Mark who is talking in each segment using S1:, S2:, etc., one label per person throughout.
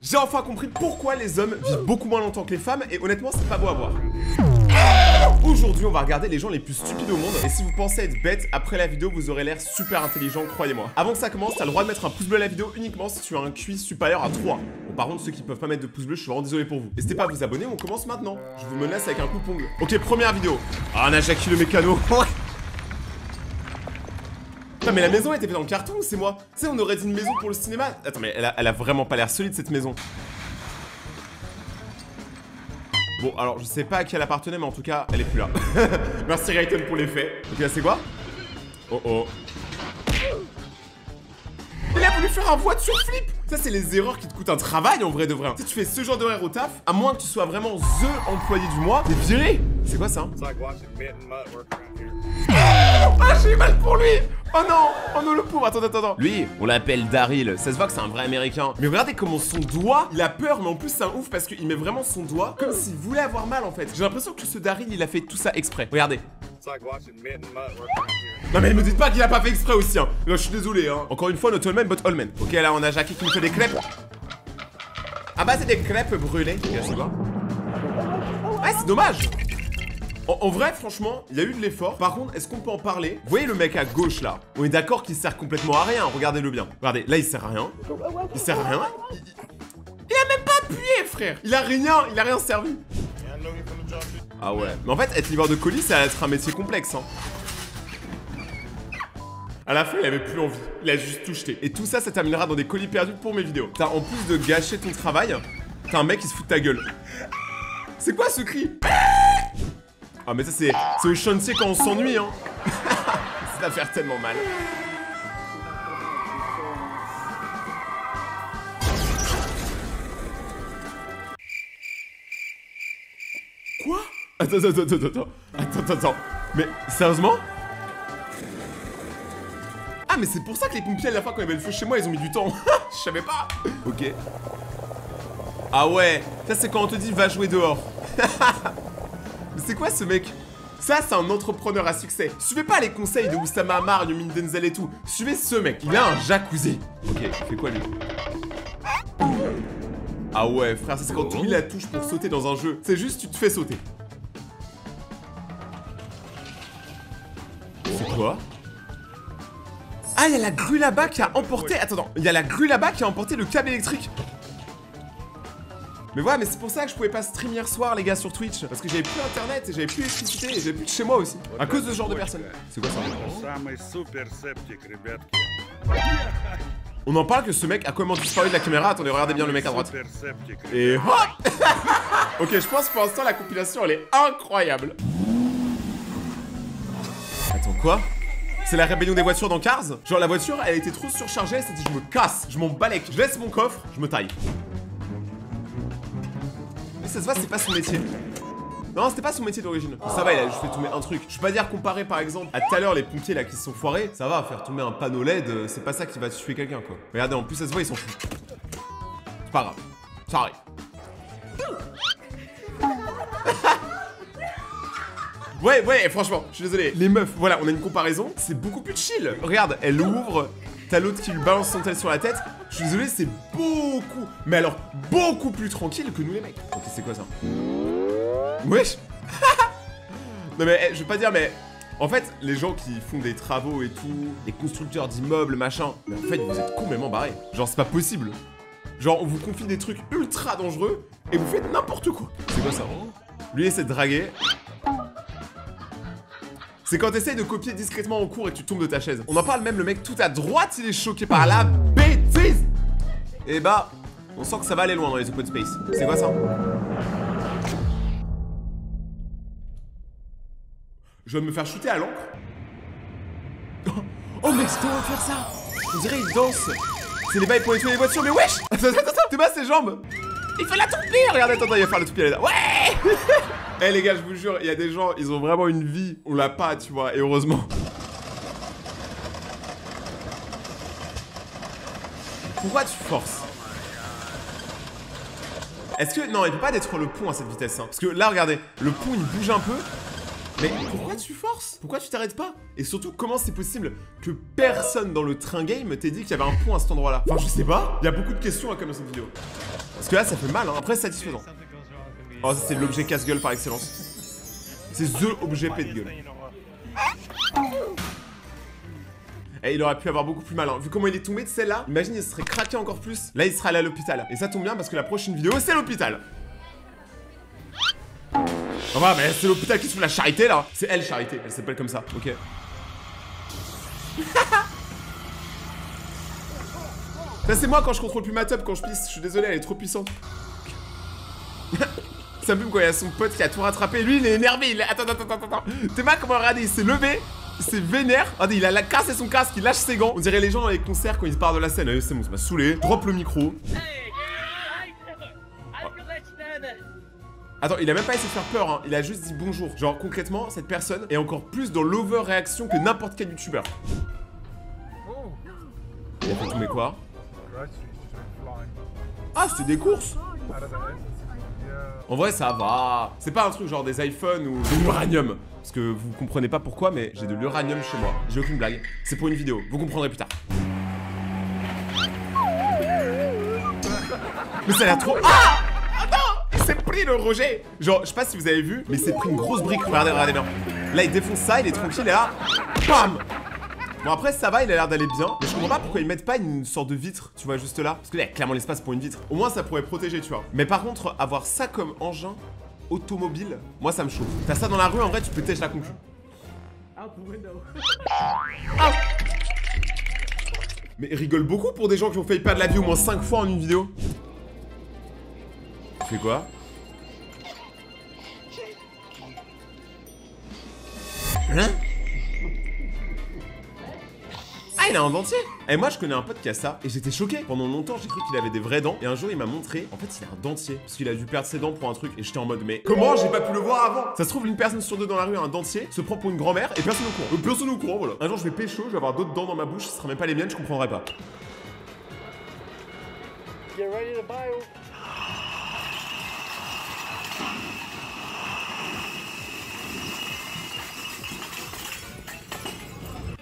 S1: J'ai enfin compris pourquoi les hommes vivent beaucoup moins longtemps que les femmes et honnêtement c'est pas beau à voir. Aujourd'hui on va regarder les gens les plus stupides au monde et si vous pensez être bête, après la vidéo vous aurez l'air super intelligent, croyez-moi. Avant que ça commence, t'as le droit de mettre un pouce bleu à la vidéo uniquement si tu as un QI supérieur à 3. Bon, par contre ceux qui peuvent pas mettre de pouce bleu, je suis vraiment désolé pour vous. N'hésitez pas à vous abonner, on commence maintenant. Je vous menace avec un coup de pongle. Ok, première vidéo. Ah, on a Jackie le mécano. Putain mais la maison était faite dans le carton, c'est moi. Tu sais on aurait dit une maison pour le cinéma. Attends mais elle a vraiment pas l'air solide cette maison. Bon alors je sais pas à qui elle appartenait mais en tout cas elle est plus là. Merci Rayton pour l'effet. Ok là c'est quoi? Oh oh. Il a voulu faire un voiture flip. Ça c'est les erreurs qui te coûtent un travail en vrai de vrai. Si tu fais ce genre d'horaire au taf, à moins que tu sois vraiment THE employé du mois, t'es viré. C'est quoi ça? Ah j'ai eu mal pour lui. Oh non le pauvre, attends. Lui, on l'appelle Daryl, ça se voit que c'est un vrai américain. Mais regardez comment son doigt, il a peur, mais en plus c'est un ouf parce qu'il met vraiment son doigt comme s'il voulait avoir mal en fait. J'ai l'impression que ce Daryl, il a fait tout ça exprès. Regardez. Non mais me dites pas qu'il a pas fait exprès aussi hein. Là je suis désolé hein. Encore une fois, not all men but all men. Ok là on a Jackie qui nous fait des crêpes. Ah bah c'est des crêpes brûlées. Ok, c'est quoi? Ouais c'est dommage. En vrai, franchement, il y a eu de l'effort. Par contre, est-ce qu'on peut en parler? Vous voyez le mec à gauche là? On est d'accord qu'il sert complètement à rien. Regardez-le bien. Regardez, là il sert à rien. Il sert à rien. Il a même pas appuyé, frère. Il a rien servi. Ah ouais. Mais en fait, être livreur de colis, ça va être un métier complexe, hein. À la fin, il avait plus envie. Il a juste tout jeté. Et tout ça, ça terminera dans des colis perdus pour mes vidéos. T'as en plus de gâcher ton travail, t'as un mec qui se fout de ta gueule. C'est quoi ce cri? Ah mais ça c'est au chantier quand on s'ennuie hein. Ça va faire tellement mal. Quoi? Attends. Mais sérieusement? Ah mais c'est pour ça que les pompiers à la fin quand il y avait le feu chez moi ils ont mis du temps. Je savais pas. Ok. Ah ouais, ça c'est quand on te dit va jouer dehors. Mais c'est quoi ce mec? Ça, c'est un entrepreneur à succès. Suivez pas les conseils de Oussama Ammar, Yomin Denzel et tout. Suivez ce mec. Il a un jacuzzi. Ok, il fait quoi lui? Ah ouais, frère, ça c'est quand tu mets la touche pour sauter dans un jeu. C'est juste, tu te fais sauter. C'est quoi? Ah, il y a la grue là-bas qui a emporté... Attends, il y a la grue là-bas qui a emporté le câble électrique. Mais voilà, mais c'est pour ça que je pouvais pas stream hier soir, les gars, sur Twitch. Parce que j'avais plus internet, et j'avais plus d'électricité, et j'avais plus de chez moi aussi. À cause de ce genre de personnes. C'est quoi ça? On en parle que ce mec a comment disparu de la caméra. Attendez, regardez bien le mec à droite. Et hop. Ok, je pense pour l'instant, la compilation, elle est incroyable. Attends, quoi? C'est la rébellion des voitures dans Cars? Genre, la voiture, elle était trop surchargée, elle s'est dit, je me casse, je m'en balèque. Je laisse mon coffre, je me taille. Ça se voit, c'est pas son métier. Non, c'était pas son métier d'origine. Ça va, il a juste fait tomber un truc. Je peux pas dire comparé par exemple à tout à l'heure les pompiers là qui se sont foirés. Ça va, faire tomber un panneau LED, c'est pas ça qui va tuer quelqu'un quoi. Regardez, en plus ça se voit, ils s'en foutent. C'est pas grave. Ça arrive. Ouais, franchement, je suis désolé. Les meufs, voilà, on a une comparaison. C'est beaucoup plus chill. Regarde, elle ouvre. T'as l'autre qui lui balance son tel sur la tête. Je suis désolé, c'est beaucoup, mais alors beaucoup plus tranquille que nous les mecs. Ok, c'est quoi ça? Wesh. Non mais je veux pas dire, mais en fait, les gens qui font des travaux et tout, les constructeurs d'immeubles, machin, mais en fait, vous êtes complètement barrés. Genre, c'est pas possible. Genre, on vous confie des trucs ultra dangereux et vous faites n'importe quoi. C'est quoi ça? Lui, il essaie de draguer. C'est quand t'essayes de copier discrètement en cours et que tu tombes de ta chaise. On en parle même, le mec tout à droite, il est choqué par la bêtise. Et bah, on sent que ça va aller loin dans les open space. C'est quoi ça? Je vais me faire shooter à l'encre. Oh mec, c'est comment faire ça? On dirait il danse. C'est les bails pour nettoyer les voitures, mais wesh. Attends, t'es bas ses jambes. Il fait la toupie. Regarde, attends, il va faire la toupie, elle est là. Ouais. Eh les gars, je vous jure, il y a des gens, ils ont vraiment une vie. On l'a pas, tu vois, et heureusement. Pourquoi tu forces? Est-ce que... Non, il peut pas être le pont à cette vitesse, hein. Parce que là, regardez, le pont, il bouge un peu. Mais pourquoi tu forces? Pourquoi tu t'arrêtes pas? Et surtout, comment c'est possible que personne dans le train game t'ait dit qu'il y avait un pont à cet endroit-là? Enfin, je sais pas. Il y a beaucoup de questions hein, comme dans cette vidéo. Parce que là, ça fait mal, hein. Après, c'est satisfaisant. Oh, ça, c'est l'objet casse-gueule par excellence. C'est THE objet pète gueule. Et il aurait pu avoir beaucoup plus mal, hein. Vu comment il est tombé de celle-là, imagine, il se serait craqué encore plus. Là, il serait allé à l'hôpital. Et ça tombe bien parce que la prochaine vidéo, c'est l'hôpital. Enfin, mais c'est l'hôpital qui se fout la charité, là. C'est elle, Charité. Elle s'appelle comme ça. Ok. Ça, c'est moi quand je contrôle plus ma top quand je pisse. Je suis désolé, elle est trop puissante. Ça me quand il y a son pote qui a tout rattrapé. Lui, il est énervé. Il est... Attends. T'es mal comment regarder, il s'est levé. C'est vénère. Regardez, il a cassé son casque, il lâche ses gants. On dirait les gens dans les concerts quand ils partent de la scène. C'est bon, ça m'a saoulé. Drop le micro. Attends, il a même pas essayé de faire peur, hein. Il a juste dit bonjour. Genre, concrètement, cette personne est encore plus dans l'over-réaction que n'importe quel youtubeur. Il a fait tomber quoi? Ah, c'était des courses. En vrai, ça va. C'est pas un truc genre des iPhones ou de l'uranium. Parce que vous comprenez pas pourquoi, mais j'ai de l'uranium chez moi. J'ai aucune blague. C'est pour une vidéo. Vous comprendrez plus tard. Mais ça a l'air trop... Ah! Attends! Il s'est pris le Roger! Genre, je sais pas si vous avez vu, mais il s'est pris une grosse brique. Regardez bien. Là, il défonce ça, il est tranquille, et là... Bam! Bon, après, ça va, il a l'air d'aller bien. Mais je comprends pas pourquoi ils mettent pas une sorte de vitre, tu vois, juste là. Parce que là, il y a clairement l'espace pour une vitre. Au moins, ça pourrait protéger, tu vois. Mais par contre, avoir ça comme engin automobile, moi, ça me chauffe. T'as ça dans la rue, en vrai, tu peux têcher la concu. Ah! Mais ils rigolent beaucoup pour des gens qui ont failli perdre la vie au moins 5 fois en une vidéo. Tu fais quoi? Hein? Ah, il a un dentier! Et moi, je connais un pote qui a ça, et j'étais choqué. Pendant longtemps, j'ai cru qu'il avait des vrais dents, et un jour, il m'a montré, en fait, il a un dentier. Parce qu'il a dû perdre ses dents pour un truc, et j'étais en mode, mais comment j'ai pas pu le voir avant? Ça se trouve, une personne sur deux dans la rue a un dentier, se prend pour une grand-mère, et personne au courant. Personne au courant, voilà. Un jour, je vais pécho, je vais avoir d'autres dents dans ma bouche, ce sera même pas les miennes, je comprendrai pas. Get ready to buy.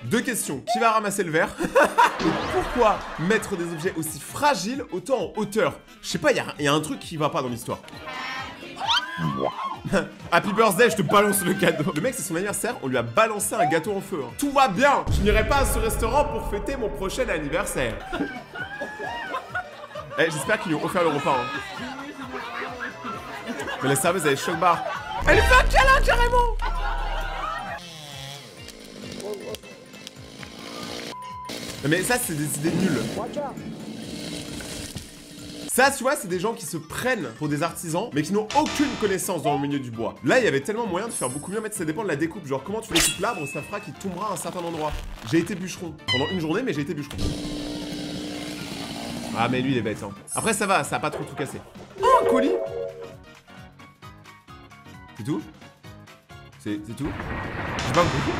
S1: Deux questions. Qui va ramasser le verre? Et pourquoi mettre des objets aussi fragiles autant en hauteur? Je sais pas, il y a un truc qui va pas dans l'histoire. Happy birthday, je te balance le cadeau. Le mec, c'est son anniversaire, on lui a balancé un gâteau en feu. Hein. Tout va bien. Je n'irai pas à ce restaurant pour fêter mon prochain anniversaire. Eh, j'espère qu'ils lui ont offert le repas. Hein. Mais la serveuse, elle est choc barre. Elle fait un câlin carrément. Mais ça, c'est des idées nulles. Ça, tu vois, c'est des gens qui se prennent pour des artisans, mais qui n'ont aucune connaissance dans le milieu du bois. Là, il y avait tellement moyen de faire beaucoup mieux, mais ça dépend de la découpe. Genre, comment tu découpes l'arbre, ça fera qu'il tombera à un certain endroit. J'ai été bûcheron. Pendant une journée, mais j'ai été bûcheron. Ah, mais lui, il est bête, hein. Après, ça va, ça a pas trop tout cassé. Oh, un colis. C'est tout? C'est tout? J'ai pas compris.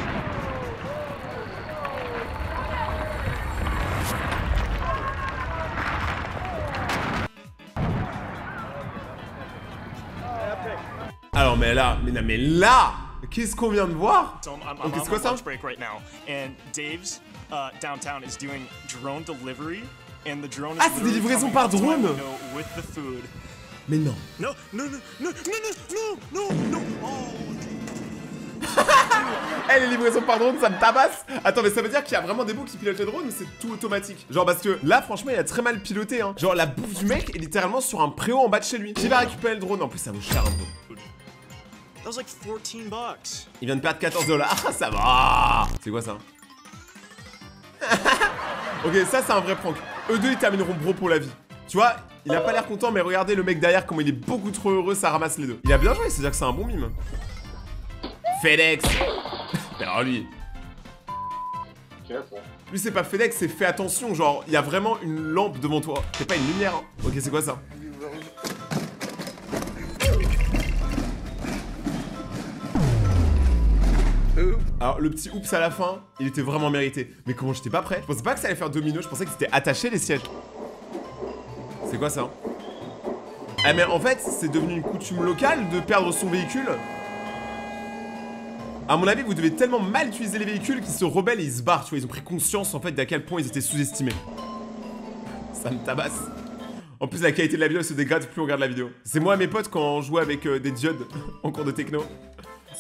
S1: Alors mais là, mais là, qu'est-ce qu'on vient de voir? Donc c'est quoi ça? Ah, c'est des livraisons par drone. Mais non. Non. Eh, les livraisons par drone, ça me tabasse. Attends, mais ça veut dire qu'il y a vraiment des bouts qui pilotent le drone ou c'est tout automatique? Genre parce que là, franchement, il a très mal piloté, hein. Genre la bouffe du mec est littéralement sur un préau en bas de chez lui. Qui va récupérer le drone? En plus, ça vaut cher un peu. Like 14 bucks. Il vient de perdre 14 $. Ah, ça va. C'est quoi ça? Ok, ça c'est un vrai prank. Eux deux ils termineront bro pour la vie. Tu vois, il a pas l'air content, mais regardez le mec derrière comment il est beaucoup trop heureux, ça ramasse les deux. Il a bien joué, c'est-à-dire que c'est un bon mime. FedEx. Alors lui. Lui c'est pas FedEx, c'est fais attention, genre il y a vraiment une lampe devant toi. C'est pas une lumière, hein. Ok, c'est quoi ça? Alors le petit oups à la fin, il était vraiment mérité. Mais comment j'étais pas prêt? Je pensais pas que ça allait faire domino, je pensais que c'était attaché les sièges. C'est quoi ça? Ah mais en fait, c'est devenu une coutume locale de perdre son véhicule. À mon avis, vous devez tellement mal utiliser les véhicules qu'ils se rebellent et ils se barrent, tu vois. Ils ont pris conscience en fait d'à quel point ils étaient sous-estimés. Ça me tabasse. En plus, la qualité de la vidéo se dégrade plus on regarde la vidéo. C'est moi et mes potes quand on jouait avec des diodes en cours de techno.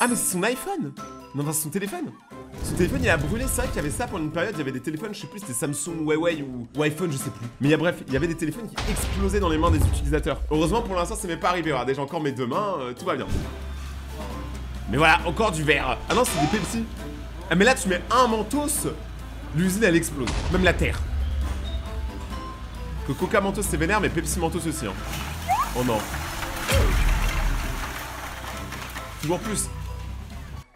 S1: Ah, mais c'est son iPhone! Non, enfin, c'est son téléphone. Son téléphone, il a brûlé. C'est vrai qu'il y avait ça pendant une période. Il y avait des téléphones, je sais plus, c'était Samsung, Huawei ou iPhone, je sais plus. Mais bref, il y avait des téléphones qui explosaient dans les mains des utilisateurs. Heureusement, pour l'instant, ça m'est pas arrivé. Regarde, j'ai encore mes deux mains, tout va bien. Mais voilà, encore du verre. Ah non, c'est des Pepsi. Ah, mais là, tu mets un Mentos, l'usine, elle explose. Même la terre. Que Coca Mentos c'est vénère, mais Pepsi Mentos aussi. Hein. Oh non. Toujours plus.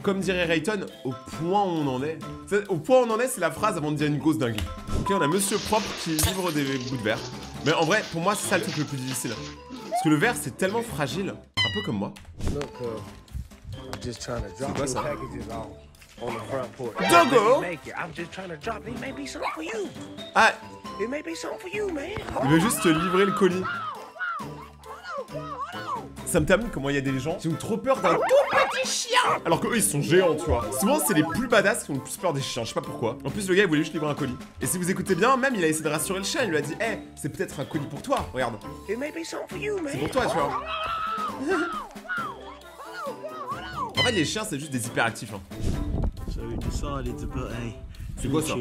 S1: Comme dirait Rayton, au point où on en est. Au point où on en est, c'est la phrase avant de dire une grosse dinguerie. Ok, on a Monsieur Propre qui livre des bouts de verre. Mais en vrai, pour moi, c'est ça le truc le plus difficile. Parce que le verre, c'est tellement fragile. Un peu comme moi. C'est quoi ça? Dogo! Ah! Il veut juste te livrer le colis. Ça me termine comment il y a des gens qui ont trop peur d'un tout petit chien. Alors que eux ils sont géants, tu vois. Souvent c'est les plus badass qui ont le plus peur des chiens, je sais pas pourquoi. En plus le gars il voulait juste livrer un colis. Et si vous écoutez bien, même il a essayé de rassurer le chien, il lui a dit hey, c'est peut-être un colis pour toi, regarde. C'est pour toi, tu vois. En fait les chiens c'est juste des hyperactifs hein. C'est quoi ça?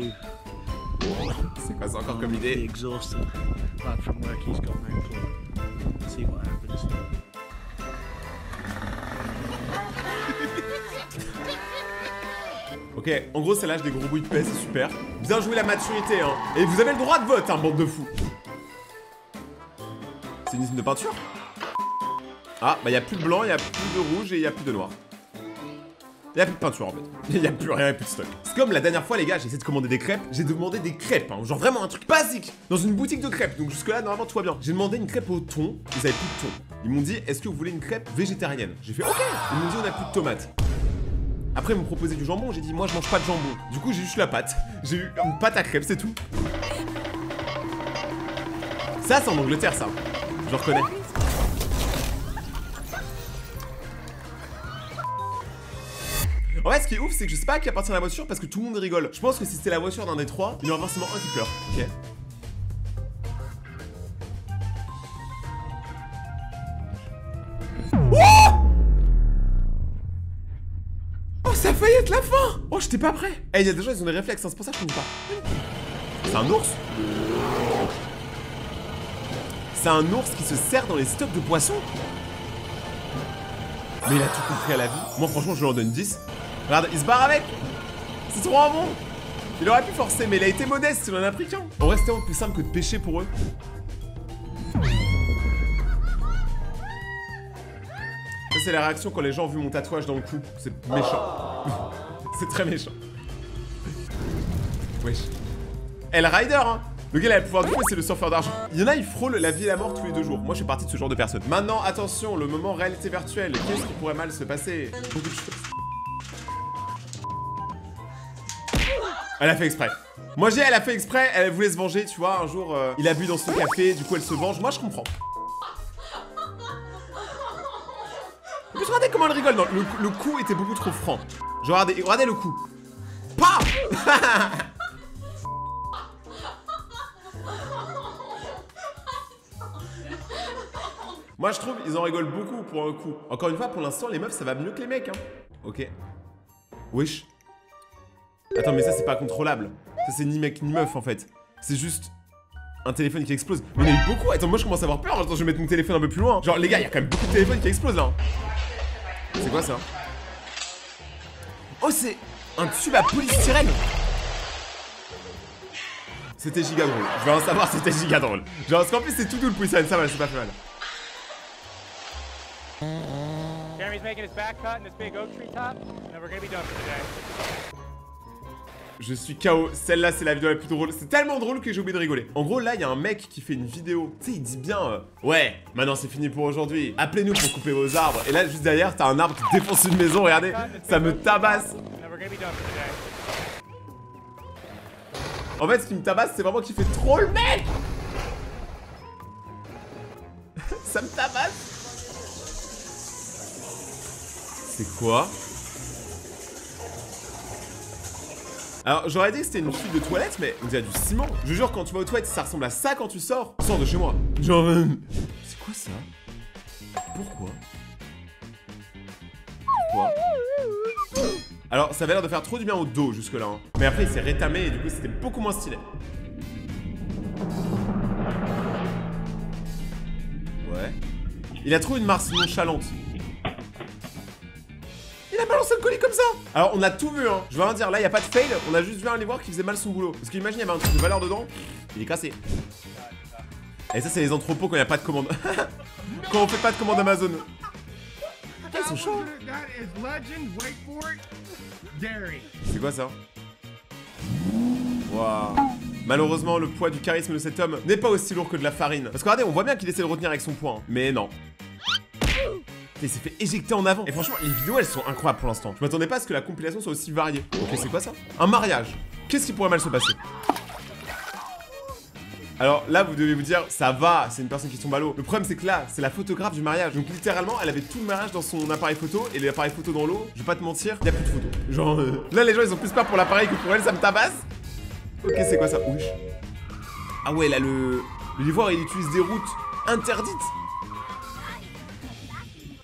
S1: C'est quoi ça encore comme idée? Ok, en gros c'est l'âge des gros bouts de paix, c'est super. Bien joué la maturité hein. Et vous avez le droit de vote hein, bande de fous. C'est une usine de peinture? Ah, bah y'a plus de blanc, y'a plus de rouge et y'a plus de noir. Y'a plus de peinture en fait. Y'a plus rien, y'a plus de stock. C'est comme la dernière fois les gars, j'ai essayé de commander des crêpes. J'ai demandé des crêpes, hein, genre vraiment un truc basique. Dans une boutique de crêpes, donc jusque là normalement tout va bien. J'ai demandé une crêpe au thon, ils avaient plus de thon. Ils m'ont dit, est-ce que vous voulez une crêpe végétarienne? J'ai fait ok. Ils m'ont dit on a plus de tomates. Après ils m'ont proposé du jambon, j'ai dit moi je mange pas de jambon. Du coup j'ai juste la pâte. J'ai eu une pâte à crêpes, c'est tout. Ça c'est en Angleterre ça. Je reconnais. En fait, ce qui est ouf, c'est que je sais pas à qui appartient la voiture parce que tout le monde rigole. Je pense que si c'était la voiture d'un des trois, il y en aura forcément un qui pleure. Ok. Oh, ça a failli être la fin. Oh, j'étais pas prêt. Eh, il y a des gens, ils ont des réflexes, hein, c'est pour ça que je ne pas. C'est un ours. C'est un ours qui se sert dans les stocks de poissons. Mais il a tout compris à la vie. Moi, franchement, je lui en donne 10. Regarde, il se barre avec. C'est trop un bon. Il aurait pu forcer, mais il a été modeste, il en a pris qu'un. En vrai, c'était plus simple que de pêcher pour eux. Ça, c'est la réaction quand les gens ont vu mon tatouage dans le cou. C'est méchant. C'est très méchant. Wesh. El Rider, hein. Le gars, il a le pouvoir du feu, c'est le surfeur d'argent. Il y en a, ils frôlent la vie et la mort tous les 2 jours. Moi, je fais partie de ce genre de personne. Maintenant, attention, le moment réalité virtuelle. Qu'est-ce qui pourrait mal se passer? Beaucoup de choses. Elle a fait exprès. Moi, j'ai elle a fait exprès, elle voulait se venger, tu vois. Un jour, il a bu dans son café, du coup, elle se venge. Moi, je comprends. En plus, regardez comment elle rigole. Non, le coup était beaucoup trop franc. Genre, regardez le coup. Paf. Moi, je trouve ils en rigolent beaucoup pour un coup. Encore une fois, pour l'instant, les meufs, ça va mieux que les mecs, hein. Ok. Wesh. Attends, mais ça, c'est pas contrôlable. Ça, c'est ni mec ni meuf, en fait. C'est juste un téléphone qui explose. Mais il y en a eu beaucoup. Attends, moi, je commence à avoir peur. Attends, je vais mettre mon téléphone un peu plus loin. Genre, les gars, il y a quand même beaucoup de téléphones qui explosent, là. C'est quoi, ça? Oh, c'est un tube à polystyrène. C'était giga drôle. Je vais en savoir, c'était giga drôle. Genre, parce qu'en plus, c'est tout doux, le polystyrène. Ça va, c'est pas fait mal.
S2: Jeremy's making his back cut in this big oak tree top, and we're gonna be done for today.
S1: Je suis KO. Celle-là, c'est la vidéo la plus drôle. C'est tellement drôle que j'ai oublié de rigoler. En gros, là, il y a un mec qui fait une vidéo. Tu sais, il dit bien ouais, maintenant c'est fini pour aujourd'hui. Appelez-nous pour couper vos arbres. Et là, juste derrière, t'as un arbre qui défonce une maison. Regardez, ça me tabasse. En fait, ce qui me tabasse, c'est vraiment qu'il fait trop le mec. Ça me tabasse. C'est quoi? Alors j'aurais dit que c'était une fuite de toilette, mais on dirait du ciment. Je jure, quand tu vas aux toilettes, ça ressemble à ça quand tu sors. Sors de chez moi. Genre... C'est quoi ça? Pourquoi? Alors ça avait l'air de faire trop du bien au dos jusque là hein. Mais après il s'est rétamé et du coup c'était beaucoup moins stylé. Ouais. Il a trouvé une marche nonchalante. Il a balancé le colis comme ça. Alors on a tout vu hein. Je veux rien dire, là il y a pas de fail. On a juste vu un livreur qui faisait mal son boulot. Parce qu'imagine il y avait un truc de valeur dedans. Il est cassé. Et ça c'est les entrepôts quand il n'y a pas de commande. Quand on fait pas de commande Amazon. Ils sont chauds. C'est quoi ça? Waouh. Malheureusement, le poids du charisme de cet homme n'est pas aussi lourd que de la farine. Parce que regardez, on voit bien qu'il essaie de retenir avec son poing. Mais non. Il s'est fait éjecter en avant. Et franchement, les vidéos, elles sont incroyables pour l'instant. Je m'attendais pas à ce que la compilation soit aussi variée. Ok, c'est quoi ça? Un mariage. Qu'est-ce qui pourrait mal se passer? Alors là, vous devez vous dire, ça va, c'est une personne qui tombe à l'eau. Le problème, c'est que là, c'est la photographe du mariage. Donc littéralement, elle avait tout le mariage dans son appareil photo. Et l'appareil photo dans l'eau, je vais pas te mentir, il y a plus de photos. Genre, là, les gens, ils ont plus peur pour l'appareil que pour elle, ça me tabasse. Ok, c'est quoi ça? Oui. Ah ouais, là, le livreur, il utilise des routes interdites.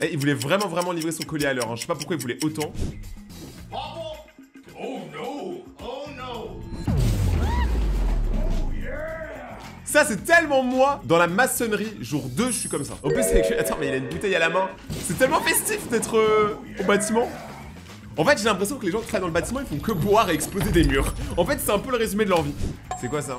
S1: Et il voulait vraiment livrer son colis à l'heure. Hein. Je sais pas pourquoi il voulait autant. Ça, c'est tellement moi. Dans la maçonnerie, jour 2, je suis comme ça. En plus, c'est que... Attends, mais il a une bouteille à la main. C'est tellement festif d'être au bâtiment. En fait, j'ai l'impression que les gens qui travaillent dans le bâtiment, ils font que boire et exploser des murs. En fait, c'est un peu le résumé de leur vie. C'est quoi ça?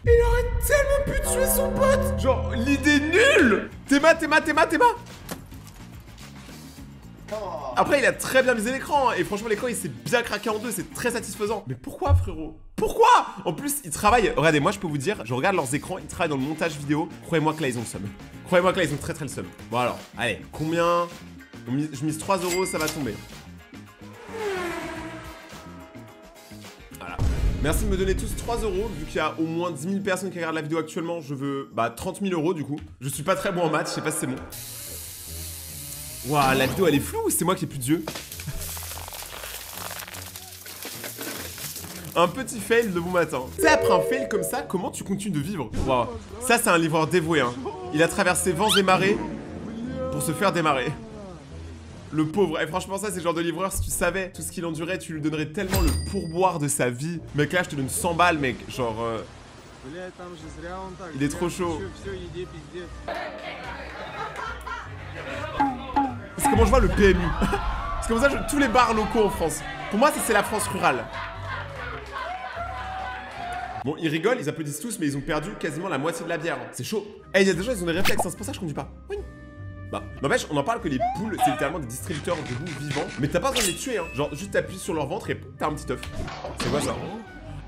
S1: Il aurait tellement pu tuer son pote. Genre, l'idée nulle. Théma. Après, il a très bien misé l'écran, hein, et franchement, l'écran, il s'est bien craqué en deux, c'est très satisfaisant. Mais pourquoi, frérot? Pourquoi? En plus, ils travaillent... Regardez, moi, je peux vous dire, je regarde leurs écrans, ils travaillent dans le montage vidéo. Croyez-moi que là, ils ont le seum. Croyez-moi que là, ils ont très le seum. Bon, alors, allez, combien? Je mise 3 €, ça va tomber. Voilà. Merci de me donner tous 3 €, vu qu'il y a au moins 10 000 personnes qui regardent la vidéo actuellement. Je veux, 30 000 € du coup. Je suis pas très bon en maths, je sais pas si c'est bon. Waouh, la vidéo elle est floue ou c'est moi qui ai plus d'yeux? Un petit fail de bon matin. Tu sais, après un fail comme ça, comment tu continues de vivre? Waouh, ça c'est un livreur dévoué hein. Il a traversé vents et marées pour se faire démarrer. Le pauvre, et franchement ça c'est le genre de livreur, si tu savais tout ce qu'il endurait, tu lui donnerais tellement le pourboire de sa vie. Mec là je te donne 100 balles mec, genre... Il est trop chaud. C'est comment je vois le PMU. C'est comme ça tous les bars locaux en France. Pour moi, ça c'est la France rurale. Bon, ils rigolent, ils applaudissent tous, mais ils ont perdu quasiment la moitié de la bière. C'est chaud. Eh, il y a des gens, ils ont des réflexes, hein, c'est pour ça que je conduis pas. Oui. Bah, n'empêche, on en parle que les poules, c'est littéralement des distributeurs de boue vivants. Mais t'as pas besoin de les tuer, hein. Genre, juste t'appuies sur leur ventre et t'as un petit œuf. C'est quoi ça?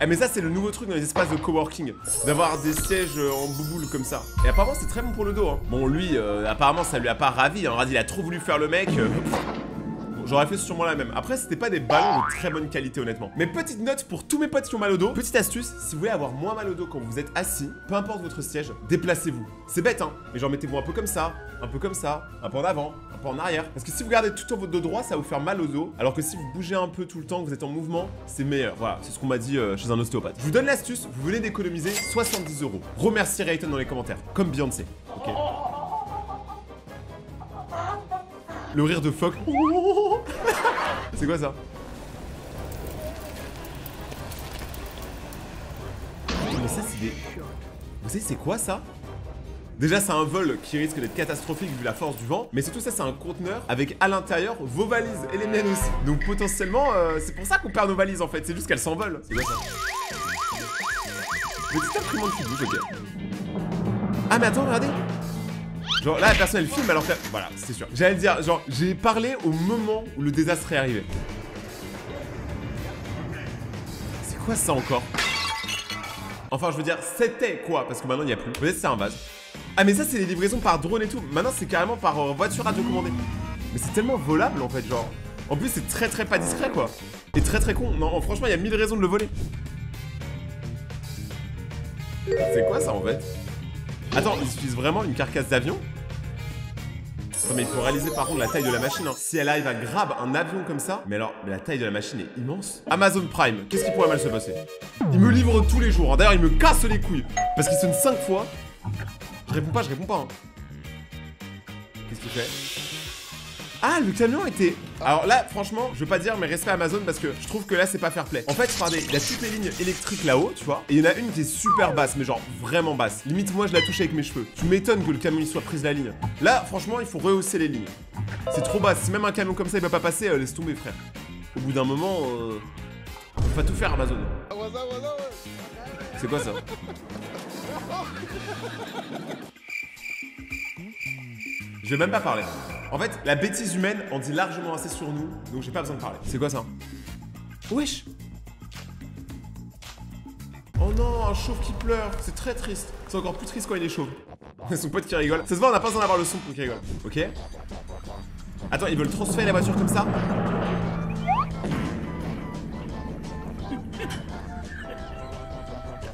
S1: Eh mais ça c'est le nouveau truc dans les espaces de coworking, d'avoir des sièges en bouboule comme ça. Et apparemment c'est très bon pour le dos hein. Bon lui, apparemment ça lui a pas ravi hein. Il a trop voulu faire le mec. Bon, j'aurais fait sûrement la même. Après c'était pas des ballons de très bonne qualité honnêtement. Mais petite note pour tous mes potes qui ont mal au dos. Petite astuce, si vous voulez avoir moins mal au dos quand vous êtes assis, peu importe votre siège, déplacez-vous. C'est bête hein, mais genre mettez-vous un peu comme ça, un peu comme ça, un peu en avant, un peu en arrière. Parce que si vous gardez tout votre dos droit, ça va vous faire mal au dos. Alors que si vous bougez un peu tout le temps, que vous êtes en mouvement, c'est meilleur. Voilà, c'est ce qu'on m'a dit chez un ostéopathe. Je vous donne l'astuce, vous venez d'économiser 70 €. Remerciez Rayton dans les commentaires, comme Beyoncé. Ok. Le rire de phoque. C'est quoi ça? Mais ça c'est des... Vous savez c'est quoi ça? Déjà c'est un vol qui risque d'être catastrophique vu la force du vent. Mais surtout ça c'est un conteneur avec à l'intérieur vos valises et les miennes aussi. Donc potentiellement c'est pour ça qu'on perd nos valises en fait. C'est juste qu'elles s'envolent. C'est quoi ça? Petite imprimante qui bouge, ok. Ah mais attends regardez. Genre là la personne elle filme alors que... Voilà c'est sûr. J'allais le dire genre j'ai parlé au moment où le désastre est arrivé. C'est quoi ça encore? Enfin je veux dire c'était quoi? Parce que maintenant il n'y a plus. Peut-être c'est un vase. Ah mais ça c'est les livraisons par drone et tout. Maintenant c'est carrément par voiture radiocommandée. Mais c'est tellement volable en fait genre. En plus c'est très pas discret quoi. Et très con. Non franchement il y a 1000 raisons de le voler. C'est quoi ça en fait? Attends ils utilisent vraiment une carcasse d'avion? Non mais il faut réaliser par contre la taille de la machine, hein. Si elle arrive à grab un avion comme ça, mais alors, mais la taille de la machine est immense. Amazon Prime, qu'est-ce qui pourrait mal se passer? Il me livre tous les jours, hein. D'ailleurs il me casse les couilles. Parce qu'il sonne 5 fois. Je réponds pas, hein. Qu'est-ce qu'il fait? Ah, le camion était... Alors là, franchement, je veux pas dire, mais respect à Amazon parce que je trouve que là, c'est pas fair play. En fait, regardez, il y a toutes les lignes électriques là-haut, tu vois. Et il y en a une qui est super basse, mais genre vraiment basse. Limite, moi, je la touche avec mes cheveux. Tu m'étonnes que le camion, il soit prise la ligne. Là, franchement, il faut rehausser les lignes. C'est trop basse. Si même un camion comme ça, il va pas passer, laisse tomber, frère. Au bout d'un moment, faut pas tout faire, Amazon. C'est quoi ça? Je vais même pas parler. En fait, la bêtise humaine en dit largement assez sur nous, donc j'ai pas besoin de parler. C'est quoi ça? Wesh! Oh non, un chauve qui pleure, c'est très triste. C'est encore plus triste quand il est chauve. Son pote qui rigole. Ça se voit, on n'a pas besoin d'avoir le son pour qu'il rigole. Ok. Attends, ils veulent transférer la voiture comme ça?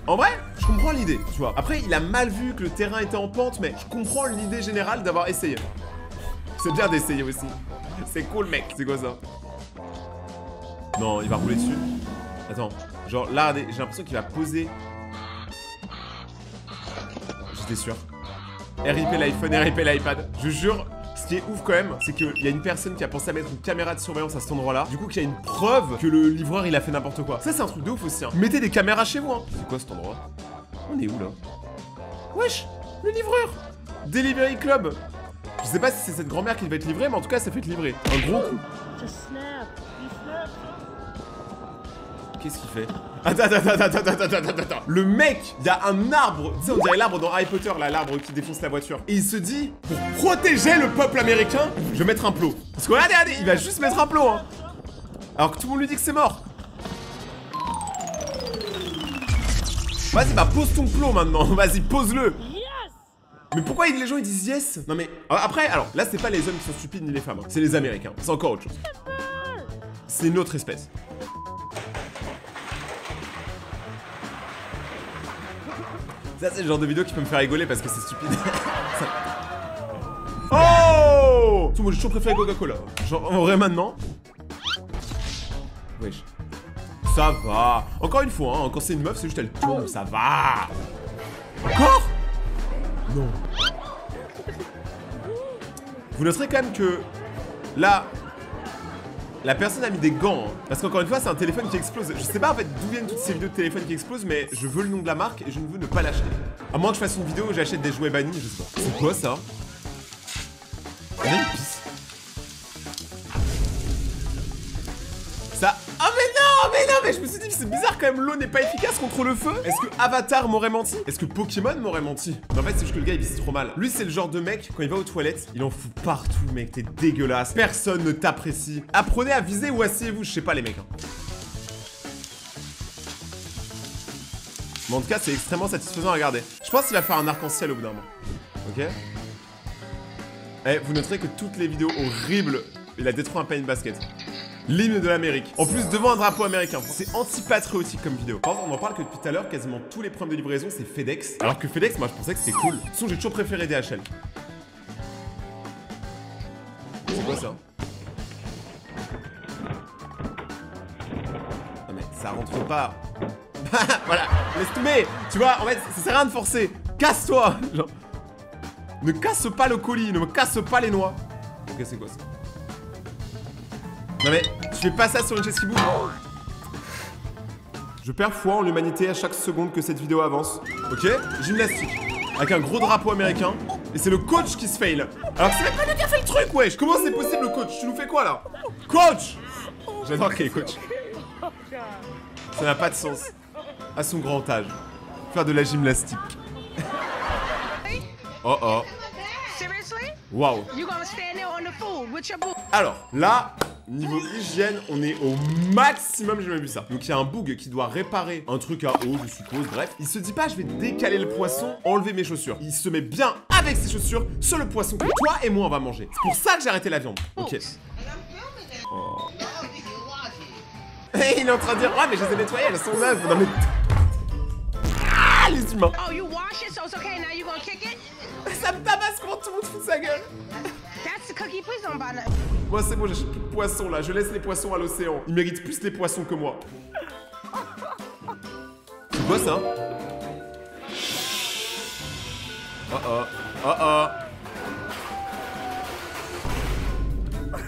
S1: En vrai, je comprends l'idée, tu vois. Après, il a mal vu que le terrain était en pente, mais je comprends l'idée générale d'avoir essayé. C'est bien d'essayer aussi. C'est cool, mec. C'est quoi ça? Non, il va rouler dessus. Attends, genre là, regardez, j'ai l'impression qu'il va poser. J'étais sûr. RIP l'iPhone, RIP l'iPad. Je jure, ce qui est ouf quand même, c'est qu'il y a une personne qui a pensé à mettre une caméra de surveillance à cet endroit-là. Du coup, qu'il y a une preuve que le livreur, il a fait n'importe quoi. Ça, c'est un truc de ouf aussi, hein. Mettez des caméras chez vous, hein. C'est quoi cet endroit? On est où, là? Wesh, le livreur Delivery Club. Je sais pas si c'est cette grand-mère qui va être livrée, mais en tout cas, ça fait être livré. Un gros coup. Qu'est-ce qu'il fait? Attends. Le mec, il y a un arbre. Tu sais, on dirait l'arbre dans Harry Potter, là, l'arbre qui défonce la voiture. Et il se dit, pour protéger le peuple américain, je vais mettre un plot. Parce que regardez, il va juste mettre un plot, hein. Alors que tout le monde lui dit que c'est mort. Vas-y, bah pose ton plot maintenant. Vas-y, pose-le. Mais pourquoi les gens ils disent yes? Non mais après, alors là c'est pas les hommes qui sont stupides ni les femmes, hein. C'est les Américains, c'est encore autre chose. C'est une autre espèce. Ça c'est le genre de vidéo qui peut me faire rigoler parce que c'est stupide. Oh! Moi j'ai toujours préféré Coca-Cola. Genre en vrai maintenant. Wesh. Ça va. Encore une fois, hein, quand c'est une meuf, c'est juste elle tombe, ça va. Encore? Non. Vous noterez quand même que là, la personne a mis des gants, hein, parce qu'encore une fois, c'est un téléphone qui explose. Je sais pas en fait d'où viennent toutes ces vidéos de téléphone qui explosent, mais je veux le nom de la marque et je ne veux ne pas l'acheter. À moins que je fasse une vidéo où j'achète des jouets bannis, je sais pas. C'est quoi ça? On a une pisse. Ça... Oh mais je me suis dit que c'est bizarre quand même, l'eau n'est pas efficace contre le feu. Est-ce que Avatar m'aurait menti? Est-ce que Pokémon m'aurait menti? Mais en fait c'est juste que le gars il vise trop mal. Lui c'est le genre de mec, quand il va aux toilettes, il en fout partout mec, t'es dégueulasse. Personne ne t'apprécie. Apprenez à viser ou asseyez-vous, je sais pas les mecs, hein. Mais en tout cas c'est extrêmement satisfaisant à regarder. Je pense qu'il va faire un arc-en-ciel au bout d'un moment. Ok. Eh, vous noterez que toutes les vidéos horribles, il a détruit un panier de basket. L'hymne de l'Amérique. En plus, devant un drapeau américain. C'est anti-patriotique comme vidéo. Par exemple, on en parle que depuis tout à l'heure, quasiment tous les problèmes de livraison, c'est FedEx. Alors que FedEx, moi, je pensais que c'était cool. De toute façon, j'ai toujours préféré DHL. C'est quoi ça? Non mais, ça rentre pas. Voilà, laisse tomber. Tu vois, en fait, ça sert à rien de forcer. Casse-toi. Genre, ne casse pas le colis, ne me casse pas les noix. Ok, c'est quoi ça? Non mais, tu fais pas ça sur une chaise qui bouge. Je perds foi en l'humanité à chaque seconde que cette vidéo avance. Ok? Gymnastique. Avec un gros drapeau américain. Et c'est le coach qui se fail. Alors c'est même pas lui qui a fait le truc, wesh. Comment c'est possible, le coach? Tu nous fais quoi, là? Coach! J'adore qu'il est coach. Ça n'a pas de sens. À son grand âge. Faire de la gymnastique. Oh oh. Waouh. Alors, là... Niveau hygiène, on est au maximum, j'ai jamais vu ça. Donc il y a un boug qui doit réparer un truc à eau, je suppose, bref. Il se dit pas, je vais décaler le poisson, enlever mes chaussures. Il se met bien avec ses chaussures sur le poisson que toi et moi on va manger. C'est pour ça que j'ai arrêté la viande. Ok. Oh. Il est en train de dire, ouais mais je les ai nettoyées, elles sont neuves. Non mais... Ah, les humains. Ça me tabasse comment tout le monde fout sa gueule.
S3: Cookie, please don't ban it.
S1: Moi c'est bon, j'achète plus de poissons là, je laisse les poissons à l'océan. Ils méritent plus les poissons que moi. C'est quoi ça?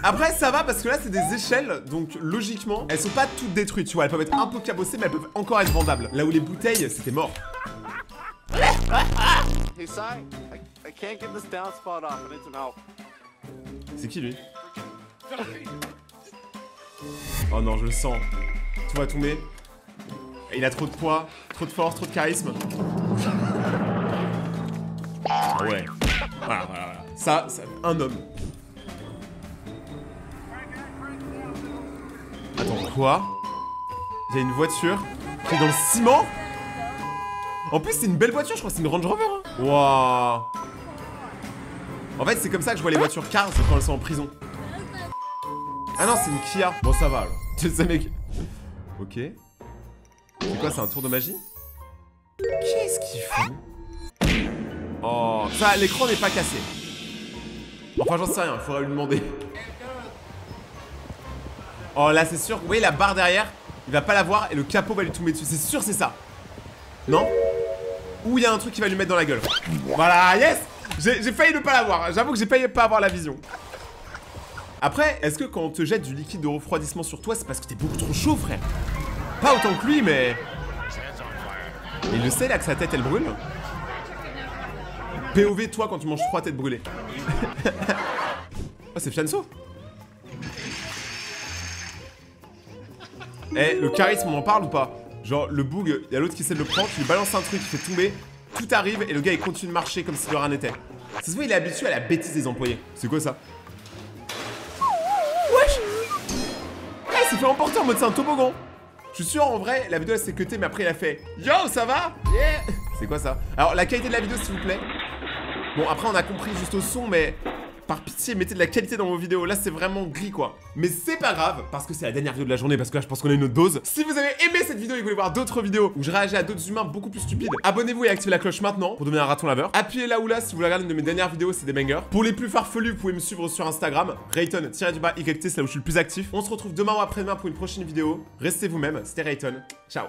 S1: Après ça va parce que là c'est des échelles, donc logiquement elles sont pas toutes détruites, tu vois, elles peuvent être un peu cabossées mais elles peuvent encore être vendables. Là où les bouteilles c'était mort.
S4: Hey, Si, I can't get this down spot off. I need some help.
S1: C'est qui lui? Oh non, je le sens. Tout va tomber. Il a trop de poids, trop de force, trop de charisme. Ah ouais. Voilà. Ça, un homme. Attends, quoi? Il y a une voiture qui est dans le ciment? En plus, c'est une belle voiture, je crois que c'est une Range Rover. Hein. Waouh. En fait, c'est comme ça que je vois les voitures Cars quand elles sont en prison. Ah non, c'est une Kia. Bon, ça va alors. Tu sais, mec. Ok. C'est quoi, c'est un tour de magie? Qu'est-ce qu'il fout? Oh, ça, l'écran n'est pas cassé. Enfin, j'en sais rien, il faudrait lui demander. Oh, là, c'est sûr. Vous voyez la barre derrière? Il va pas la voir et le capot va lui tomber dessus. C'est sûr, c'est ça. Non? Ou il y a un truc qui va lui mettre dans la gueule. Voilà, yes! J'ai failli ne pas l'avoir. J'avoue que j'ai failli pas avoir la vision. Après, est-ce que quand on te jette du liquide de refroidissement sur toi, c'est parce que t'es beaucoup trop chaud, frère? Pas autant que lui, mais... Il le sait, là, que sa tête, elle brûle. POV, toi, quand tu manges froid, tête brûlée. Oh, c'est Fianso. Eh, le charisme, on en parle ou pas? Genre, le boug, il y a l'autre qui essaie de le prendre, tu lui balances un truc, il fait tomber, tout arrive et le gars il continue de marcher comme si de rien n'était. Ça se voit, il est habitué à la bêtise des employés. C'est quoi ça? Wesh! Eh, il s'est fait emporter en mode c'est un toboggan. Je suis sûr, en vrai, la vidéo elle s'est cutée, mais après il a fait yo, ça va? Yeah! C'est quoi ça? Alors, la qualité de la vidéo, s'il vous plaît. Bon, après, on a compris juste au son, mais par pitié, mettez de la qualité dans vos vidéos. Là, c'est vraiment gris, quoi. Mais c'est pas grave, parce que c'est la dernière vidéo de la journée, parce que là, je pense qu'on a une autre dose. Si vous avez aimé cette vidéo et que vous voulez voir d'autres vidéos où je réagis à d'autres humains beaucoup plus stupides, abonnez-vous et activez la cloche maintenant pour devenir un raton laveur. Appuyez là ou là si vous voulez regarder une de mes dernières vidéos, c'est des bangers. Pour les plus farfelus, vous pouvez me suivre sur Instagram, Rayton_YT, c'est là où je suis le plus actif. On se retrouve demain ou après-demain pour une prochaine vidéo. Restez vous-même, c'était Rayton. Ciao.